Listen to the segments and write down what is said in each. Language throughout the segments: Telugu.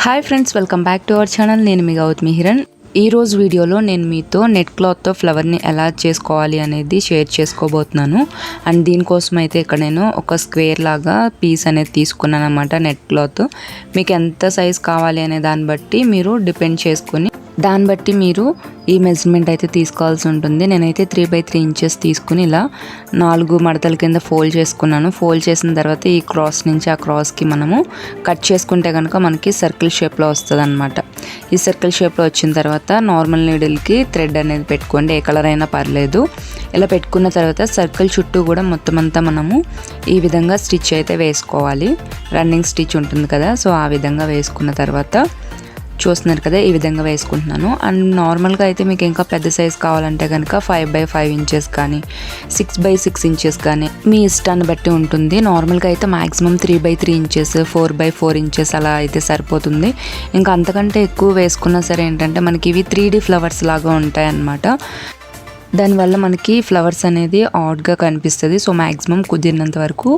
Hi friends, welcome back to our channel. నేను మీ గౌతమి హిరణ్. ఈ రోజు వీడియోలో నేను మీతో నెట్ క్లాత్తో ఫ్లవర్ని ఎలా చేసుకోవాలి అనేది షేర్ చేసుకోబోతున్నాను. అండ్ దీనికోసం అయితే ఇక్కడ నేను ఒక స్క్వేర్ లాగా పీస్ అనేది తీసుకున్నాను అనమాట. నెట్ క్లాత్ మీకు ఎంత సైజ్ కావాలి అనే దాన్ని బట్టి మీరు డిపెండ్ చేసుకొని దాన్ని బట్టి మీరు ఈ మెజర్మెంట్ అయితే తీసుకోవాల్సి ఉంటుంది. నేనైతే 3x3 ఇంచెస్ తీసుకుని ఇలా 4 మడతల కింద ఫోల్డ్ చేసుకున్నాను. ఫోల్డ్ చేసిన తర్వాత ఈ క్రాస్ నుంచి ఆ క్రాస్కి మనము కట్ చేసుకుంటే కనుక మనకి సర్కిల్ షేప్లో వస్తుంది అనమాట. ఈ సర్కిల్ షేప్లో వచ్చిన తర్వాత నార్మల్ నీడిల్కి థ్రెడ్ అనేది పెట్టుకోండి, ఏ కలర్ అయినా పర్లేదు. ఇలా పెట్టుకున్న తర్వాత సర్కిల్ చుట్టూ కూడా మొత్తం అంతా మనము ఈ విధంగా స్టిచ్ అయితే వేసుకోవాలి. రన్నింగ్ స్టిచ్ ఉంటుంది కదా, సో ఆ విధంగా వేసుకున్న తర్వాత చూస్తున్నారు కదా, ఈ విధంగా వేసుకుంటున్నాను. అండ్ నార్మల్గా అయితే మీకు ఇంకా పెద్ద సైజ్ కావాలంటే కనుక 5x5 ఇంచెస్ కానీ 6x6 ఇంచెస్ కానీ మీ ఇష్టాన్ని బట్టి ఉంటుంది. నార్మల్గా అయితే maximum 3x3 inches 4x4 inches అలా అయితే సరిపోతుంది. ఇంకా అంతకంటే ఎక్కువ వేసుకున్నా సరే ఏంటంటే మనకి ఇవి 3D ఫ్లవర్స్ లాగా ఉంటాయి అన్నమాట. దానివల్ల మనకి ఫ్లవర్స్ అనేది ఆడ్గా కనిపిస్తుంది. సో మ్యాక్సిమం కుదిరినంత వరకు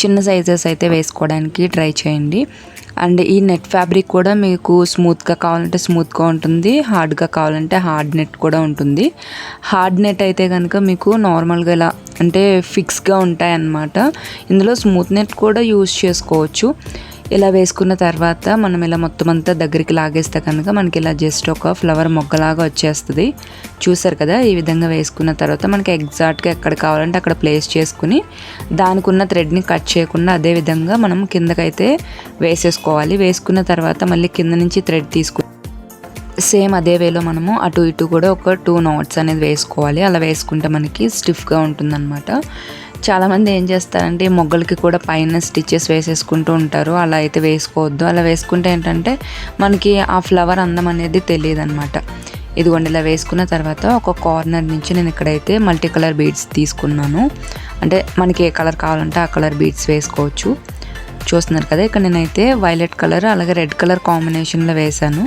చిన్న సైజెస్ అయితే వేసుకోవడానికి ట్రై చేయండి. అండ్ ఈ నెట్ ఫ్యాబ్రిక్ కూడా మీకు స్మూత్గా కావాలంటే స్మూత్గా ఉంటుంది, హార్డ్గా కావాలంటే హార్డ్ నెట్ కూడా ఉంటుంది. హార్డ్ నెట్ అయితే కనుక మీకు నార్మల్గా ఇలా అంటే ఫిక్స్గా ఉంటాయి అన్నమాట. ఇందులో స్మూత్ నెట్ కూడా యూజ్ చేసుకోవచ్చు. ఇలా వేసుకున్న తర్వాత మనం ఇలా మొత్తం అంతా దగ్గరికి లాగేస్తే కనుక మనకి ఇలా జస్ట్ ఒక ఫ్లవర్ మొగ్గలాగా వచ్చేస్తుంది. చూసారు కదా, ఈ విధంగా వేసుకున్న తర్వాత మనకి ఎగ్జాక్ట్గా ఎక్కడ కావాలంటే అక్కడ ప్లేస్ చేసుకుని దానికి ఉన్న థ్రెడ్ని కట్ చేయకుండా అదే విధంగా మనం కిందకైతే వేసేసుకోవాలి. వేసుకున్న తర్వాత మళ్ళీ కింద నుంచి థ్రెడ్ తీసుకుని సేమ్ అదే వేలో మనము అటు ఇటు కూడా ఒక 2 knots అనేది వేసుకోవాలి. అలా వేసుకుంటే మనకి స్టిఫ్గా ఉంటుందన్నమాట. చాలామంది ఏం చేస్తారంటే ఈ మొగ్గలకి కూడా పైన స్టిచెస్ వేసేసుకుంటూ ఉంటారు. అలా అయితే వేసుకోవద్దు. అలా వేసుకుంటే ఏంటంటే మనకి ఆ ఫ్లవర్ అందం అనేది తెలియదు అనమాట. ఇదిగోండి, ఇలా వేసుకున్న తర్వాత ఒక కార్నర్ నుంచి నేను ఇక్కడైతే మల్టీ కలర్ బీడ్స్ తీసుకున్నాను. అంటే మనకి ఏ కలర్ కావాలంటే ఆ కలర్ బీడ్స్ వేసుకోవచ్చు. చూస్తున్నారు కదా, ఇక్కడ నేనైతే వైలెట్ కలర్ అలాగే రెడ్ కలర్ కాంబినేషన్లో వేశాను.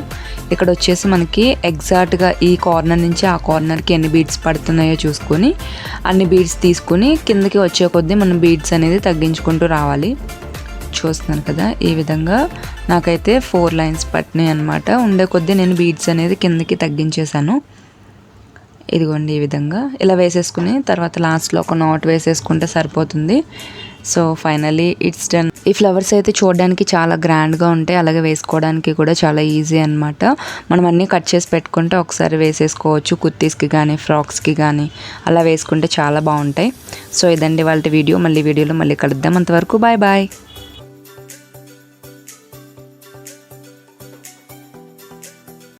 ఇక్కడ వచ్చేసి మనకి ఎగ్జాక్ట్గా ఈ కార్నర్ నుంచి ఆ కార్నర్కి ఎన్ని బీడ్స్ పడుతున్నాయో చూసుకొని అన్ని బీడ్స్ తీసుకుని కిందకి వచ్చే కొద్దీ మనం బీడ్స్ అనేది తగ్గించుకుంటూ రావాలి. చూస్తున్నారు కదా, ఈ విధంగా నాకైతే 4 లైన్స్ పట్టినాయి అనమాట. ఉండే కొద్దీ నేను బీడ్స్ అనేది కిందకి తగ్గించేశాను. ఇదిగోండి, ఈ విధంగా ఇలా వేసేసుకుని తర్వాత లాస్ట్లో ఒక నాట్ వేసేసుకుంటే సరిపోతుంది. So finally it's done. ఈ ఫ్లవర్స్ అయితే చూడడానికి చాలా గ్రాండ్గా ఉంటాయి, అలాగే వేసుకోవడానికి కూడా చాలా ఈజీ అనమాట. మనం అన్నీ కట్ చేసి పెట్టుకుంటే ఒకసారి వేసేసుకోవచ్చు. కుర్తీస్కి కానీ ఫ్రాక్స్కి కానీ అలా వేసుకుంటే చాలా బాగుంటాయి. సో ఇదండి వాళ్ళ వీడియో. మళ్ళీ వీడియోలో మళ్ళీ కలుద్దాం. అంతవరకు బాయ్ బాయ్.